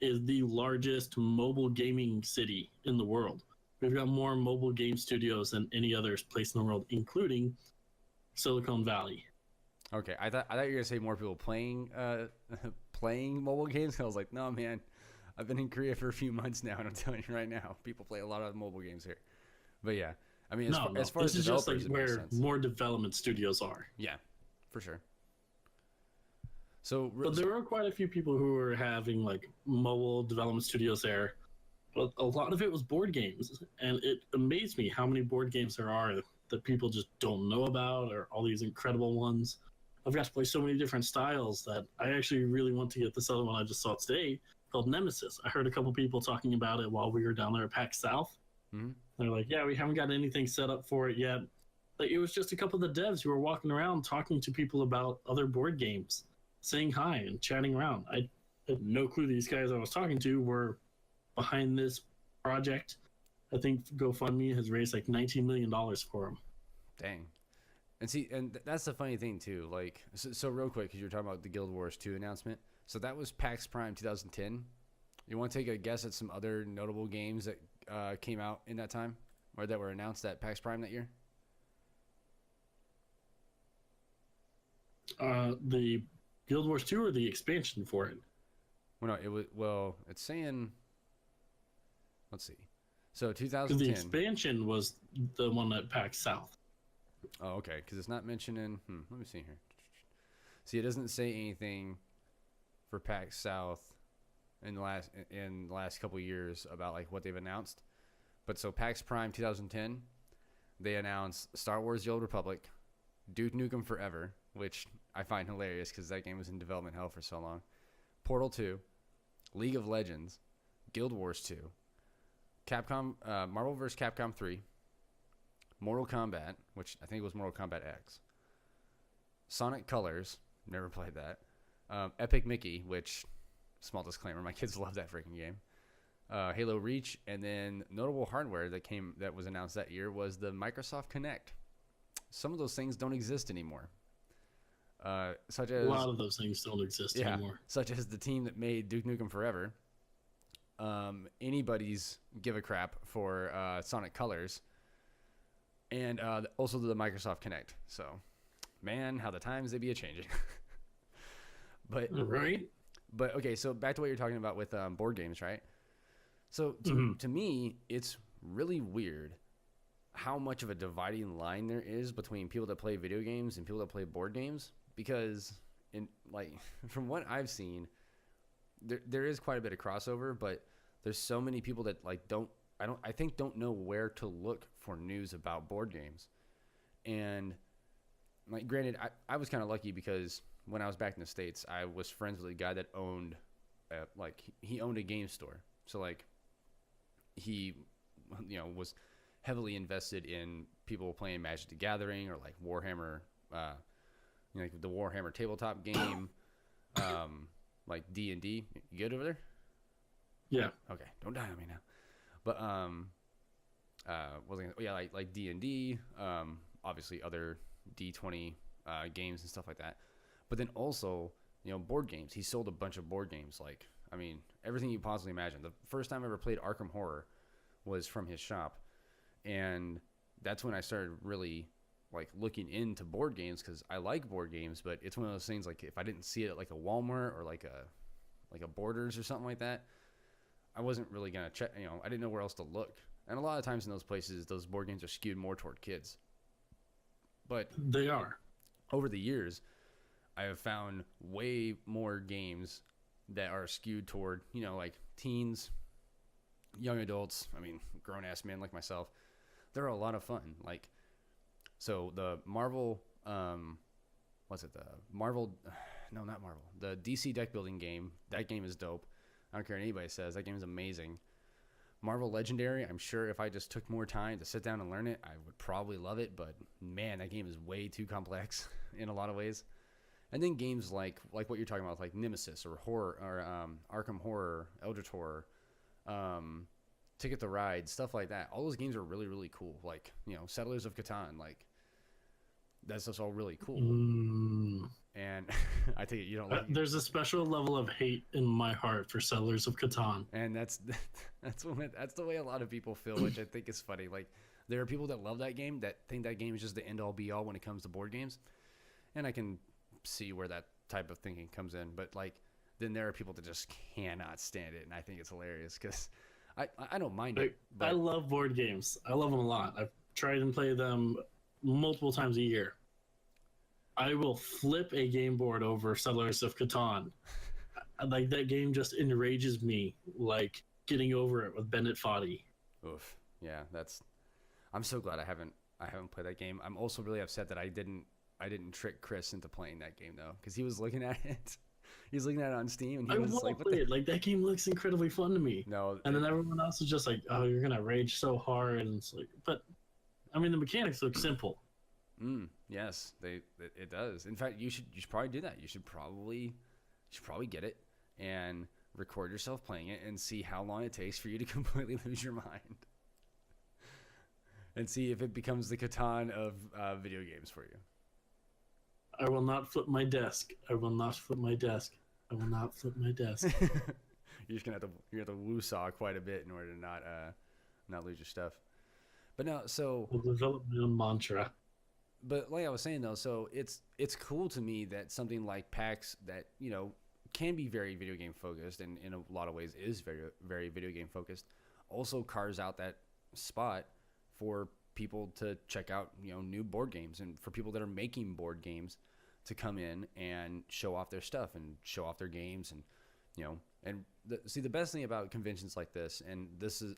is the largest mobile gaming city in the world. We've got more mobile game studios than any other place in the world, including Silicon Valley. Okay, I thought you were gonna say more people playing mobile games. I was like, no, man, I've been in Korea for a few months now, and I'm telling you right now, people play a lot of mobile games here. But yeah, I mean, as far as this is just like developers, where more development studios are. Yeah, for sure. But there are quite a few people who are having like mobile development studios there. But a lot of it was board games, and it amazed me how many board games there are that people just don't know about, or all these incredible ones. I've got to play so many different styles that I actually really want to get this other one I just saw today called Nemesis. I heard a couple people talking about it while we were down there at PAX South. Mm-hmm. They're like, yeah, we haven't got anything set up for it yet. Like, it was just a couple of the devs who were walking around talking to people about other board games, saying hi and chatting around. I had no clue these guys I was talking to were behind this project. I think GoFundMe has raised like $19 million for them. Dang. And see, and that's the funny thing too. Like, so real quick, because you're talking about the Guild Wars 2 announcement. So that was PAX Prime 2010. You want to take a guess at some other notable games that came out in that time, or that were announced at PAX Prime that year? The Guild Wars 2 or the expansion for it? Well, no, it was. Well, it's saying let's see. So Because 2010. the expansion was the one at PAX South. Oh, okay. Because it's not mentioning. Let me see here. See, it doesn't say anything for PAX South in the last couple of years about like what they've announced. But so PAX Prime 2010, they announced Star Wars: The Old Republic, Duke Nukem Forever, which I find hilarious because that game was in development hell for so long. Portal 2, League of Legends, Guild Wars 2, Capcom, Marvel vs. Capcom 3, Mortal Kombat, which I think was Mortal Kombat X, Sonic Colors, never played that, Epic Mickey, which, small disclaimer, my kids love that freaking game, Halo Reach, and then notable hardware that was announced that year was the Microsoft Kinect. Some of those things don't exist anymore. Such as A lot of those things don't exist anymore. Such as the team that made Duke Nukem Forever. Anybody's give a crap for Sonic Colors, and also the Microsoft Kinect. So, man, how the times they be a changing. But right. But okay, so back to what you're talking about with board games, right? So to me, it's really weird how much of a dividing line there is between people that play video games and people that play board games. Because from what I've seen, there is quite a bit of crossover, but there's so many people that don't know where to look for news about board games. And like, granted, I was kind of lucky because when I was back in the States, I was friends with a guy that owned he owned a game store. So like he was heavily invested in people playing Magic the Gathering or like Warhammer, like the Warhammer tabletop game, like D&D. You good over there? Yeah. Okay, don't die on me now. But like D&D, obviously other D20 games and stuff like that. But then also, board games. He sold a bunch of board games. Like, I mean, everything you possibly imagine. The first time I ever played Arkham Horror was from his shop, and that's when I started really like looking into board games because I like board games. But it's one of those things like if I didn't see it at like a Walmart or like a Borders or something like that, I wasn't really gonna check. I didn't know where else to look. And a lot of times in those places, those board games are skewed more toward kids. But they are. Over the years, I have found way more games that are skewed toward, like teens, young adults. I mean, grown ass men like myself. They're a lot of fun. Like, so the Marvel, the DC deck building game. That game is dope. I don't care what anybody says. That game is amazing. Marvel Legendary, I'm sure if I just took more time to sit down and learn it, I would probably love it. But man, that game is way too complex in a lot of ways. And then games like what you're talking about, like Nemesis or Horror or Arkham Horror, Eldritch Horror, Ticket to Ride, stuff like that. All those games are really, really cool. Like, Settlers of Catan, like that stuff's all really cool. And I take it you don't like. There's a special level of hate in my heart for Settlers of Catan, and that's the way a lot of people feel, which I think is funny. Like, there are people that love that game that think that game is just the end all be all when it comes to board games, and I can see where that type of thinking comes in. But like, then there are people that just cannot stand it, and I think it's hilarious because I don't mind it. But I love board games. I love them a lot. I've tried and played them multiple times a year. I will flip a game board over Settlers of Catan. Like, that game just enrages me, like getting over it with Bennett Foddy. Oof. Yeah, I'm so glad I haven't played that game. I'm also really upset that I didn't trick Chris into playing that game though, because he was looking at it. He was looking at it on Steam, and he was like, "What the?" Like, that game looks incredibly fun to me. No, and then everyone else is just like, "Oh, you're gonna rage so hard," and it's like, but I mean, the mechanics look simple. Yes, it does. In fact, you should probably do that. You should probably get it and record yourself playing it and see how long it takes for you to completely lose your mind, and see if it becomes the Catan of video games for you. I will not flip my desk. I will not flip my desk. I will not flip my desk. You're just gonna have to woo-saw quite a bit in order to not lose your stuff. But no, so I'll develop my own mantra. But like I was saying though, so it's cool to me that something like PAX that can be very video game focused and in a lot of ways is very very video game focused also carves out that spot for people to check out, new board games, and for people that are making board games to come in and show off their stuff and show off their games. And see, the best thing about conventions like this, and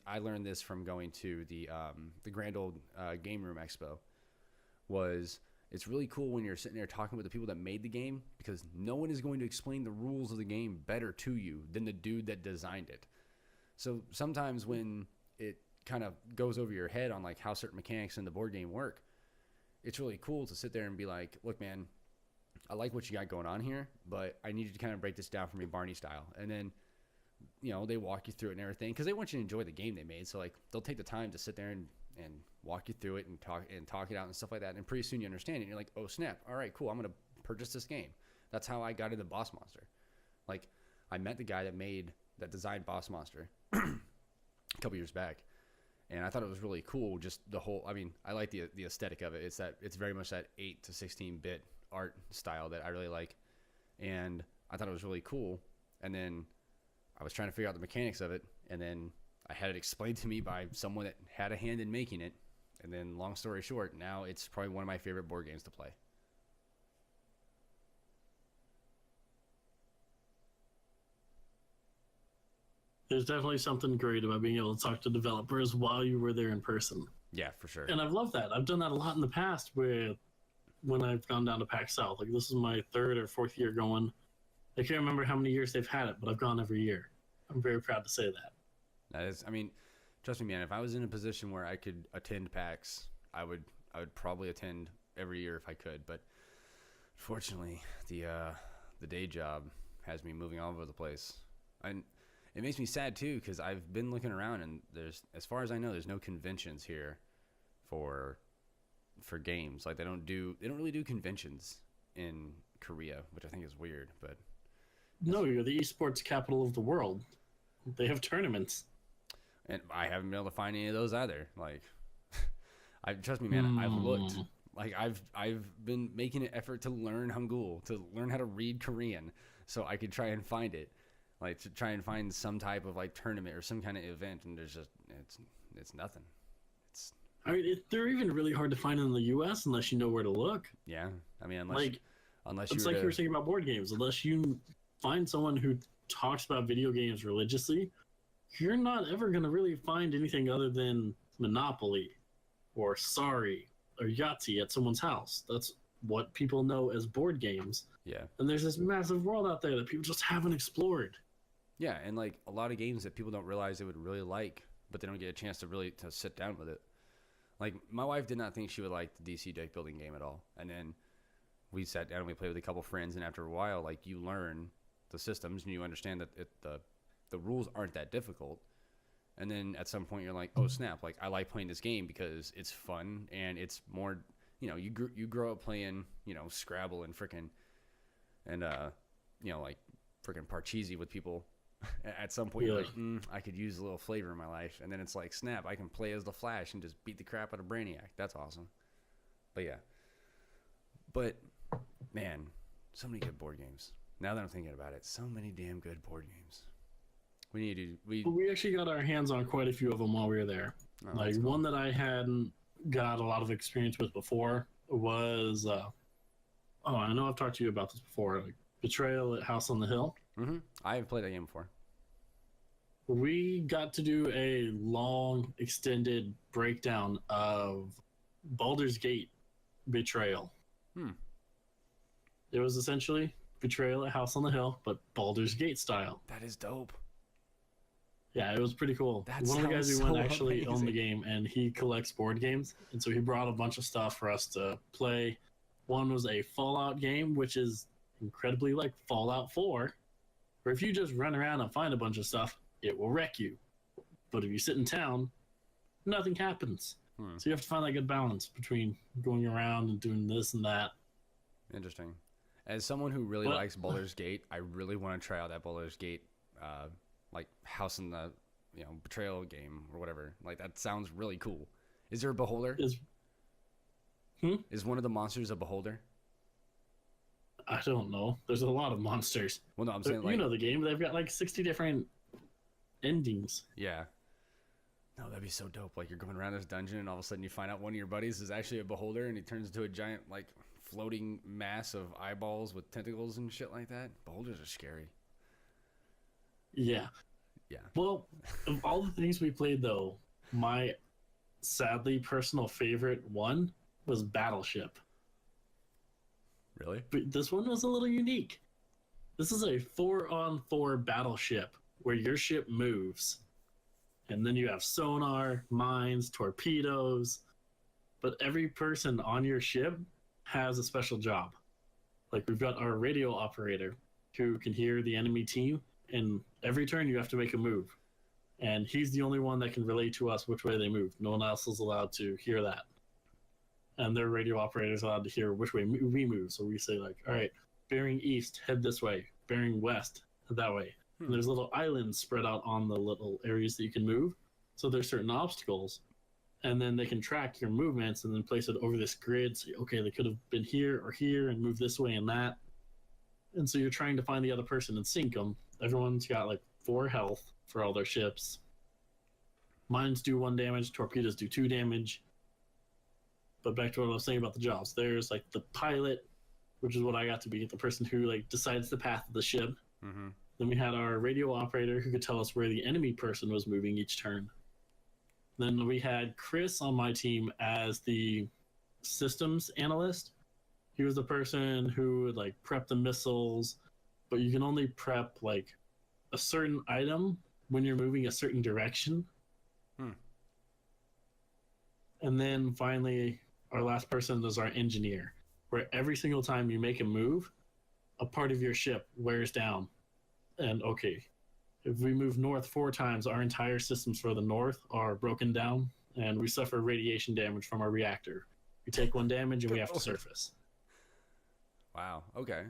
I learned this from going to the Grand Old Game Room Expo, was it's really cool when you're sitting there talking with the people that made the game, because no one is going to explain the rules of the game better to you than the dude that designed it. So sometimes when it kind of goes over your head on like how certain mechanics in the board game work, it's really cool to sit there and be like, look, man, I like what you got going on here, but I need you to kind of break this down for me Barney style. And then, they walk you through it and everything, because they want you to enjoy the game they made. So like they'll take the time to sit there and walk you through it and talk it out and stuff like that. And pretty soon you understand it. And you're like, oh snap. All right, cool. I'm going to purchase this game. That's how I got into Boss Monster. Like, I met the guy that designed Boss Monster a couple years back. And I thought it was really cool. Just the whole, I like the aesthetic of it. It's very much that 8 to 16-bit art style that I really like. And I thought it was really cool. And then I was trying to figure out the mechanics of it. And then I had it explained to me by someone that had a hand in making it. And then long story short, now it's probably one of my favorite board games to play. There's definitely something great about being able to talk to developers while you were there in person. Yeah, for sure. And I've loved that. I've done that a lot in the past when I've gone down to PAX South. Like, this is my 3rd or 4th year going. I can't remember how many years they've had it, but I've gone every year. I'm very proud to say that. That is, trust me, man, if I was in a position where I could attend PAX, I would probably attend every year if I could. But fortunately, the day job has me moving all over the place. And it makes me sad too, because I've been looking around, and as far as I know, there's no conventions here for games. Like, they don't really do conventions in Korea, which I think is weird. But no, you're the esports capital of the world. They have tournaments. And I haven't been able to find any of those either. Like, trust me, man, I've looked. Like, I've been making an effort to learn Hangul, to learn how to read Korean, so I could try and find it. Like, to try and find some type of like tournament or some kind of event, and there's just it's nothing. They're even really hard to find in the U.S. unless you know where to look. Yeah, unless it's like you were saying about board games. Unless you find someone who talks about video games religiously, you're not ever going to really find anything other than Monopoly or Sorry or Yahtzee at someone's house. That's what people know as board games. Yeah. And there's this massive world out there that people just haven't explored. Yeah, and like a lot of games that people don't realize they would really like, but they don't get a chance to really sit down with it. Like, my wife did not think she would like the DC deck building game at all. And then we sat down and we played with a couple friends, and after a while, like, you learn the systems and you understand that the rules aren't that difficult. And then at some point you're like, oh snap, like, I like playing this game because it's fun and it's more, you grow up playing, Scrabble and frickin' Parcheesi with people. At some point you're like, I could use a little flavor in my life. And then it's like, snap, I can play as the Flash and just beat the crap out of Brainiac. That's awesome. But yeah. But man, so many good board games. Now that I'm thinking about it, so many damn good board games. We actually got our hands on quite a few of them while we were there. Oh, like, cool. One that I hadn't got a lot of experience with before was I know I've talked to you about this before, like Betrayal at House on the Hill. Mm-hmm. I have played that game before. We got to do a long, extended breakdown of Baldur's Gate Betrayal. It was essentially Betrayal at House on the Hill, but Baldur's Gate style. That is dope. Yeah, it was pretty cool. One of the guys we went actually owned the game, and he collects board games, and so he brought a bunch of stuff for us to play. One was a Fallout game, which is incredibly like Fallout 4, where if you just run around and find a bunch of stuff, it will wreck you. But if you sit in town, nothing happens. So you have to find that good balance between going around and doing this and that. Interesting. As someone who really likes Baldur's Gate, I really want to try out that Baldur's Gate like House in the Betrayal game or whatever. Like, that sounds really cool. Is there a beholder? Is one of the monsters a beholder? I don't know. There's a lot of monsters. Well, no, I'm saying, like, you know the game. They've got like 60 different endings. Yeah. No, that'd be so dope. Like you're going around this dungeon and all of a sudden you find out one of your buddies is actually a beholder and he turns into a giant like floating mass of eyeballs with tentacles and shit like that. Beholders are scary. Yeah. Yeah. Well, of all the things we played, though, my sadly personal favorite one was Battleship. Really? But this one was a little unique. This is a 4-on-4 battleship where your ship moves. And then you have sonar, mines, torpedoes. But every person on your ship has a special job. Like we've got our radio operator who can hear the enemy team, and every turn you have to make a move. And he's the only one that can relay to us which way they move. No one else is allowed to hear that. And their radio operator is allowed to hear which way we move. So we say like, all right, bearing east, head this way. Bearing west, head that way. And there's little islands spread out on the little areas that you can move. So there's certain obstacles. And then they can track your movements and then place it over this grid. So, okay, they could have been here or here and moved this way and that. And so you're trying to find the other person and sink them. Everyone's got like 4 health for all their ships. Mines do 1 damage, torpedoes do 2 damage. But back to what I was saying about the jobs. There's like the pilot, which is what I got to be, the person who like decides the path of the ship. Mm-hmm. Then we had our radio operator who could tell us where the enemy person was moving each turn. Then we had Chris on my team as the systems analyst. He was the person who would like prep the missiles, but you can only prep like a certain item when you're moving a certain direction. And then finally, our last person is our engineer, where every single time you make a move, a part of your ship wears down. And okay, if we move north 4 times, our entire systems for the north are broken down, and we suffer radiation damage from our reactor. We take 1 damage and we have to surface. Wow. Okay.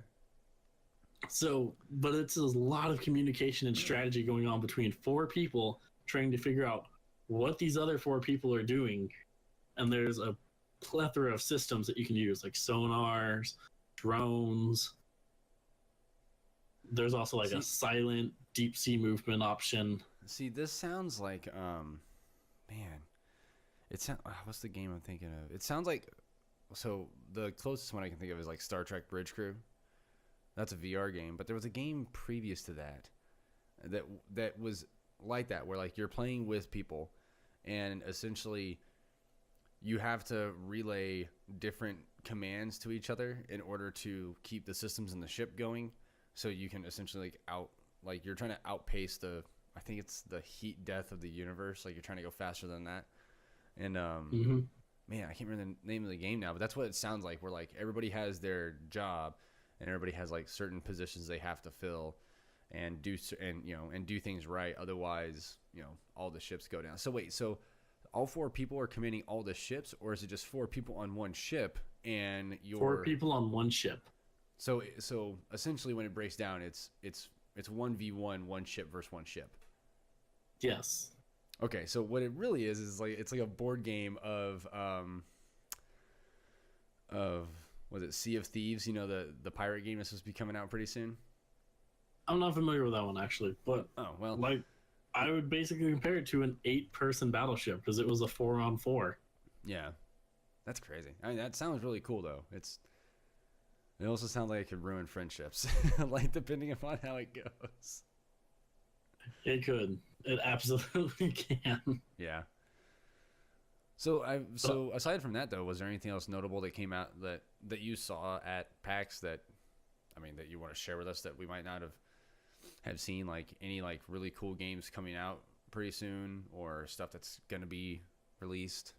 So, but it's a lot of communication and strategy going on between 4 people trying to figure out what these other 4 people are doing. And there's a plethora of systems that you can use, like sonars, drones. There's also like a silent deep sea movement option. See, this sounds like, man, what's the game I'm thinking of? It sounds like, so the closest one I can think of is like Star Trek Bridge Crew. That's a VR game, but there was a game previous to that was like that, where like you're playing with people, and essentially you have to relay different commands to each other in order to keep the systems in the ship going. So you can essentially you're trying to outpace I think it's the heat death of the universe. Like you're trying to go faster than that. And man, I can't remember the name of the game now, but that's what it sounds like. Where like everybody has their job, and everybody has like certain positions they have to fill, and do things right. Otherwise, all the ships go down. So wait, so all 4 people are commanding all the ships, or is it just 4 people on one ship and 4 people on one ship? So essentially, when it breaks down, it's 1v1, one ship versus one ship. Yes. Okay, so what it really is like it's like a board game of was it Sea of Thieves? The pirate game that's supposed to be coming out pretty soon. I'm not familiar with that one actually, but like I would basically compare it to an 8-person battleship because it was a 4-on-4. Yeah, that's crazy. I mean, that sounds really cool though. It also sounds like it could ruin friendships, like depending upon how it goes. It could. It absolutely can. Yeah. So aside from that though, was there anything else notable that came out that you saw at PAX that you want to share with us that we might not have seen, like any like really cool games coming out pretty soon, or stuff that's gonna be released?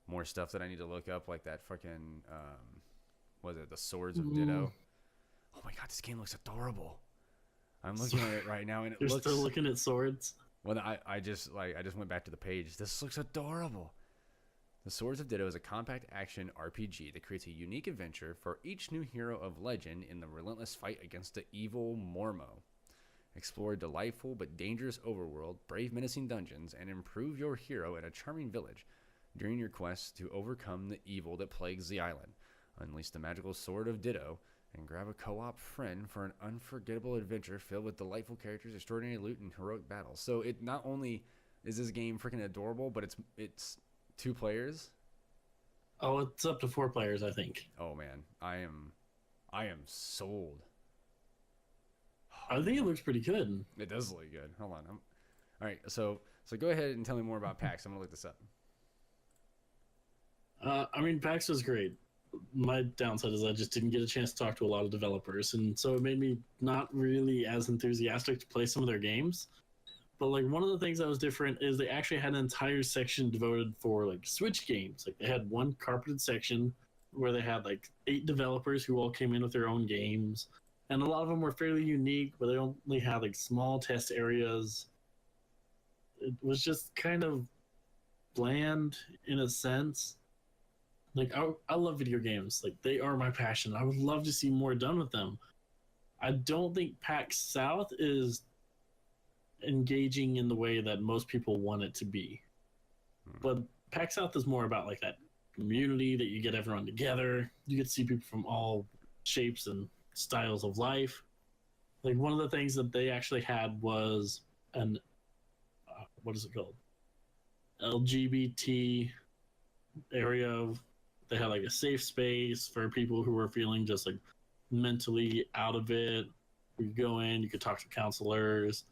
More stuff that I need to look up, like that fucking was it the Swords of Ditto? Oh my god, this game looks adorable. I'm looking at it right now, and You're still looking at swords? Well, I just went back to the page. This looks adorable. The Swords of Ditto is a compact action RPG that creates a unique adventure for each new hero of legend in the relentless fight against the evil Mormo. Explore a delightful but dangerous overworld, brave menacing dungeons, and improve your hero in a charming village during your quest to overcome the evil that plagues the island. Unleash the magical Sword of Ditto and grab a co-op friend for an unforgettable adventure filled with delightful characters, extraordinary loot, and heroic battles. So it not only is this game freaking adorable, but it's 2 players. Oh, it's up to 4 players, I think. Oh man, I am sold. I think it looks pretty good. It does look good. Hold on. All right, so go ahead and tell me more about PAX. I'm gonna look this up. I mean, PAX was great. My downside is I just didn't get a chance to talk to a lot of developers, and so it made me not really as enthusiastic to play some of their games. But like one of the things that was different is they actually had an entire section devoted for like Switch games. Like they had one carpeted section where they had like 8 developers who all came in with their own games, and a lot of them were fairly unique, but they only had like small test areas. It was just kind of bland in a sense. Like I love video games. Like they are my passion. I would love to see more done with them. I don't think PAX South is engaging in the way that most people want it to be. But PAX South is more about like that community that you get everyone together. You get to see people from all shapes and styles of life. Like one of the things that they actually had was an what is it called? LGBT area. They had like a safe space for people who were feeling just like mentally out of it. You could go in, you could talk to counselors.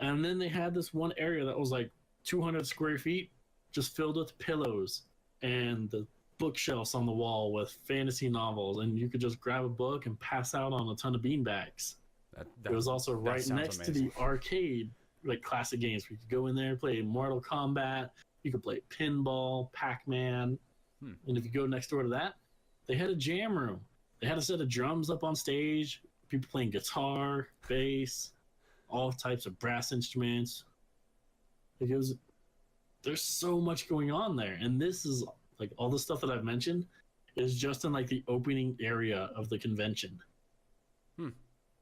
And then they had this one area that was like 200 square feet, just filled with pillows and the bookshelves on the wall with fantasy novels. And you could just grab a book and pass out on a ton of beanbags. It was also right next to the arcade, like classic games. We could go in there and play Mortal Kombat. You could play pinball, Pac-Man. And if you go next door to that, they had a jam room. They had a set of drums up on stage, people playing guitar, bass, all types of brass instruments. Because there's so much going on there. And this is like all the stuff that I've mentioned is just in like the opening area of the convention.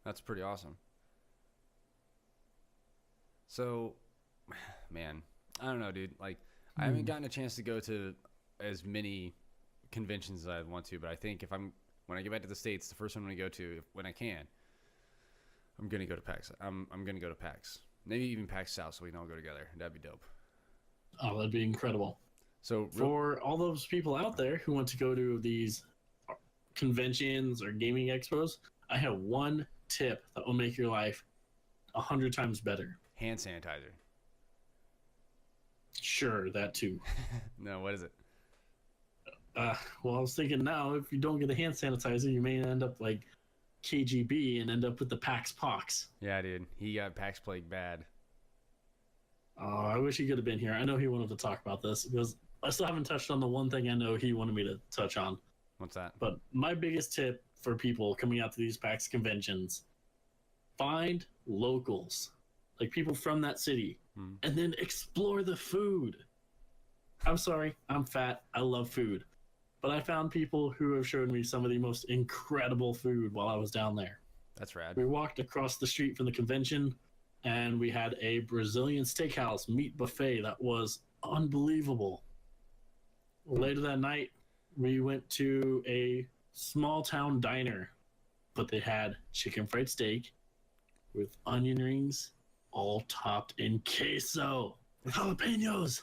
That's pretty awesome. So, man, I don't know, dude. Like, I haven't gotten a chance to go to as many conventions as I want to, but I think when I get back to the States, the first one I'm going to go to, when I can, I'm going to go to PAX. I'm going to go to PAX. Maybe even PAX South so we can all go together. That'd be dope. Oh, that'd be incredible. So for all those people out there who want to go to these conventions or gaming expos, I have one tip that will make your life 100 times better. Hand sanitizer. Sure, that too. No, what is it? Well, I was thinking now, if you don't get a hand sanitizer, you may end up like KGB and end up with the PAX pox. Yeah, dude. He got PAX plague bad. Oh, I wish he could have been here. I know he wanted to talk about this because I still haven't touched on the one thing I know he wanted me to touch on. What's that? But my biggest tip for people coming out to these PAX conventions, find locals, like people from that city, and then explore the food. I'm sorry, I'm fat. I love food. But I found people who have shown me some of the most incredible food while I was down there. That's rad. We walked across the street from the convention, and we had a Brazilian steakhouse meat buffet that was unbelievable. Later that night, we went to a small town diner, but they had chicken fried steak with onion rings, all topped in queso with jalapenos.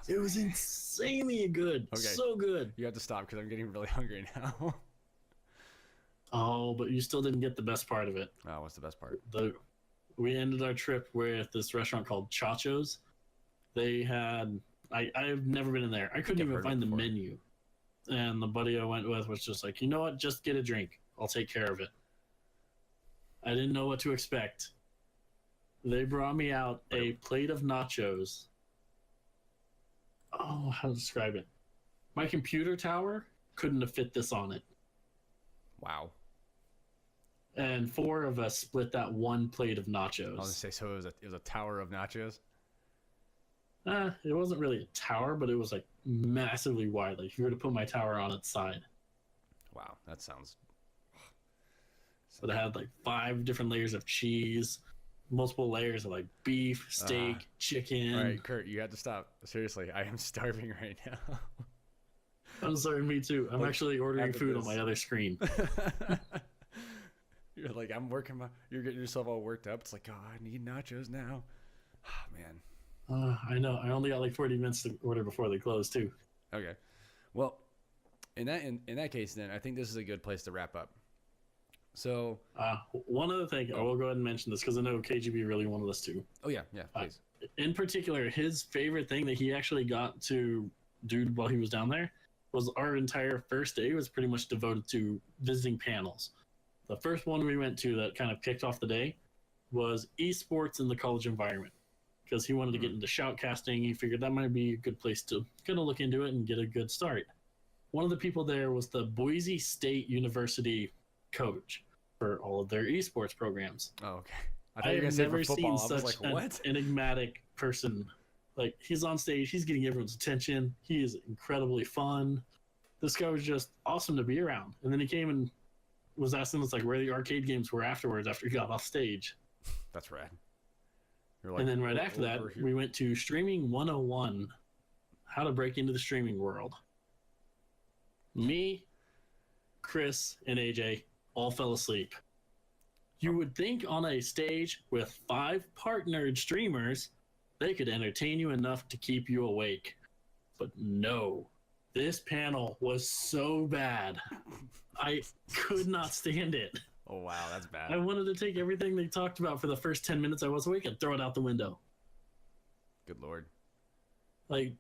It was insanely good. Okay. So good. You have to stop because I'm getting really hungry now. Oh, but you still didn't get the best part of it. Oh, what's the best part? We ended our trip with this restaurant called Chacho's. They had... I've never been in there. I couldn't even find the menu. And the buddy I went with was just like, you know what? Just get a drink. I'll take care of it. I didn't know what to expect. They brought me out a plate of nachos. Oh, how to describe it? My computer tower couldn't have fit this on it. Wow. And 4 of us split that one plate of nachos. I was gonna say, so it was a tower of nachos. It wasn't really a tower, but it was like massively wide. Like if you were to put my tower on its side. Wow, that sounds. But it had like 5 different layers of cheese, multiple layers of like beef, steak, chicken. All right, Kurt, you have to stop. Seriously, I am starving right now. I'm sorry, me too. I'm actually ordering food on my other screen. You're like, you're getting yourself all worked up. It's like, oh, I need nachos now. Oh, man. I know. I only got like 40 minutes to order before they close too. Okay. Well, in that case, then I think this is a good place to wrap up. So, one other thing, I will go ahead and mention this because I know KGB really wanted us to. oh yeah, please. In particular, his favorite thing that he actually got to do while he was down there was our entire first day was pretty much devoted to visiting panels. The first one we went to that kind of kicked off the day was esports in the college environment, because he wanted to get into shoutcasting. He figured that might be a good place to kind of look into it and get a good start. One of the people there was the Boise State University coach for all of their esports programs. Oh, okay. I thought you were going to say for football. I was like, what? An enigmatic person. Like, he's on stage, he's getting everyone's attention. He is incredibly fun. This guy was just awesome to be around. And then he came and was asking us like where the arcade games were afterwards after he got off stage. That's rad. Like, and then right after that, we went to Streaming 101, how to break into the streaming world. Me, Chris, and AJ all fell asleep. You would think on a stage with 5 partnered streamers, they could entertain you enough to keep you awake. But no, this panel was so bad. I could not stand it. Oh, wow, that's bad. I wanted to take everything they talked about for the first 10 minutes I was awake and throw it out the window. Good Lord. Like,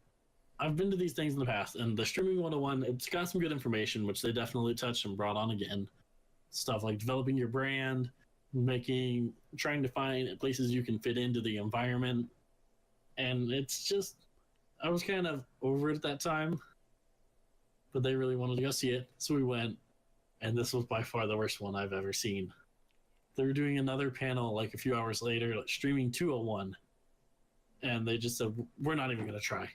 I've been to these things in the past, and the Streaming 101, it's got some good information, which they definitely touched and brought on again. Stuff like developing your brand, trying to find places you can fit into the environment. And it's just, I was kind of over it at that time, but they really wanted to go see it. So we went, and this was by far the worst one I've ever seen. They were doing another panel like a few hours later, like Streaming 201. And they just said, we're not even going to try.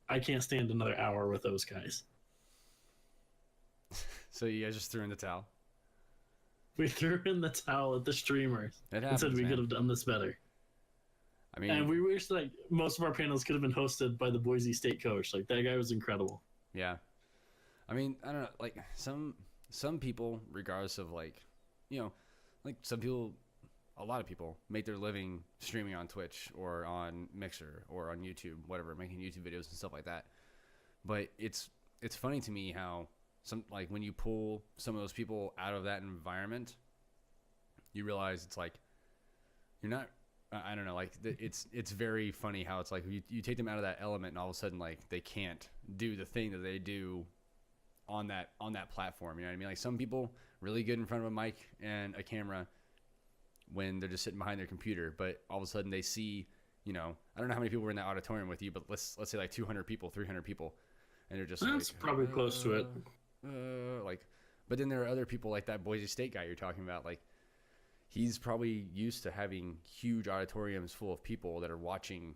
I can't stand another hour with those guys. So you guys just threw in the towel? We threw in the towel at the streamers. It happens, and said we could have done this better. I mean, and we wish like most of our panels could have been hosted by the Boise State coach. Like, that guy was incredible. Yeah. I mean, I don't know, like some people, regardless of like, you know, like some people, a lot of people make their living streaming on Twitch or on Mixer or on YouTube, whatever, making YouTube videos and stuff like that. But it's funny to me how like when you pull some of those people out of that environment, you realize it's like you're not. I don't know. Like it's very funny how it's like you take them out of that element, and all of a sudden like they can't do the thing that they do on that platform. You know what I mean? Like some people really good in front of a mic and a camera when they're just sitting behind their computer, but all of a sudden they see, you know, I don't know how many people were in that auditorium with you, but let's say like 200 people, 300 people, and they're just that's like, probably close to it. Like, but then there are other people like that Boise State guy you're talking about. Like, he's probably used to having huge auditoriums full of people that are watching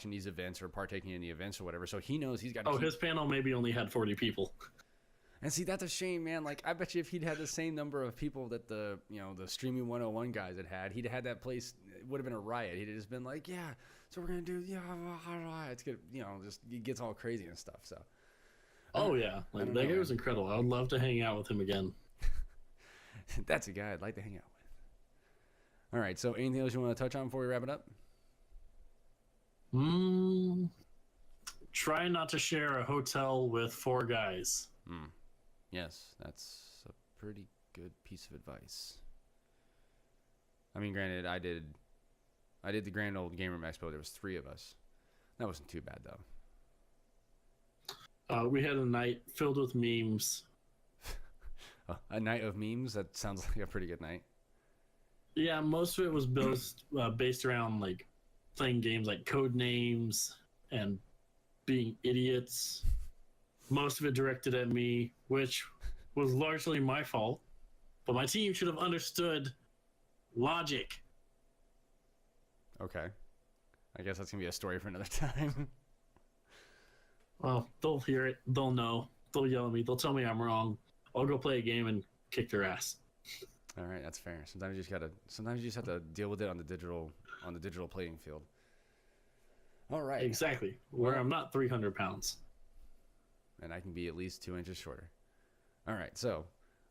these events or partaking in the events or whatever. So he knows he's got to his panel maybe only had 40 people. And see, that's a shame, man. Like, I bet you if he'd had the same number of people that the Streaming 101 guys had, he'd have had that place, it would have been a riot. He'd have just been like, yeah, so we're going to do, it's good, just it gets all crazy and stuff, so. Oh, yeah. Like, that guy was incredible. I would love to hang out with him again. That's a guy I'd like to hang out with. All right, so anything else you want to touch on before we wrap it up? Try not to share a hotel with 4 guys. Yes, that's a pretty good piece of advice. I mean, granted, I did the Grand Old Gamer Expo. There was 3 of us. That wasn't too bad, though. We had a night filled with memes. A night of memes? That sounds like a pretty good night. Yeah, most of it was based around like playing games like code names and being idiots. Most of it directed at me, which was largely my fault. But my team should have understood logic. Okay. I guess that's going to be a story for another time. Well, they'll hear it. They'll know. They'll yell at me. They'll tell me I'm wrong. I'll go play a game and kick their ass. All right, that's fair. Sometimes you just have to deal with it on the digital playing field. All right. Exactly. Where I'm not 300 pounds. And I can be at least 2 inches shorter. All right, so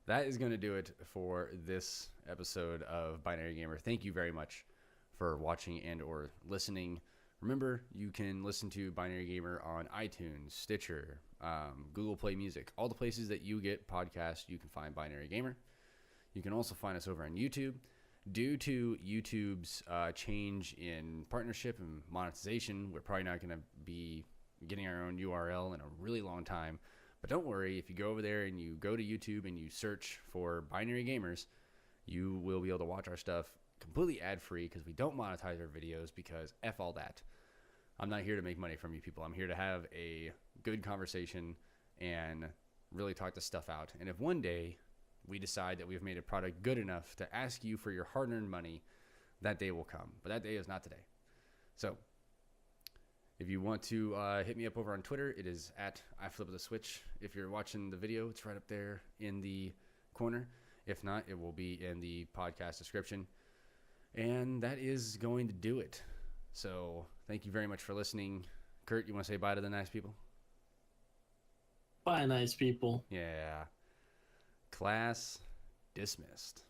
that is going to do it for this episode of Binary Gamer. Thank you very much for watching and or listening. Remember, you can listen to Binary Gamer on iTunes, Stitcher, Google Play Music. All the places that you get podcasts, you can find Binary Gamer. You can also find us over on YouTube. Due to YouTube's change in partnership and monetization, we're probably not going to be getting our own URL in a really long time. But don't worry, if you go over there and you go to YouTube and you search for Binary Gamers, you will be able to watch our stuff completely ad-free because we don't monetize our videos because F all that. I'm not here to make money from you people. I'm here to have a good conversation and really talk this stuff out. And if one day we decide that we've made a product good enough to ask you for your hard-earned money, that day will come. But that day is not today. So if you want to hit me up over on Twitter, it is at iFlipTheSwitch. If you're watching the video, it's right up there in the corner. If not, it will be in the podcast description. And that is going to do it. So thank you very much for listening. Kurt, you want to say bye to the nice people? Bye, nice people. Yeah. Class dismissed.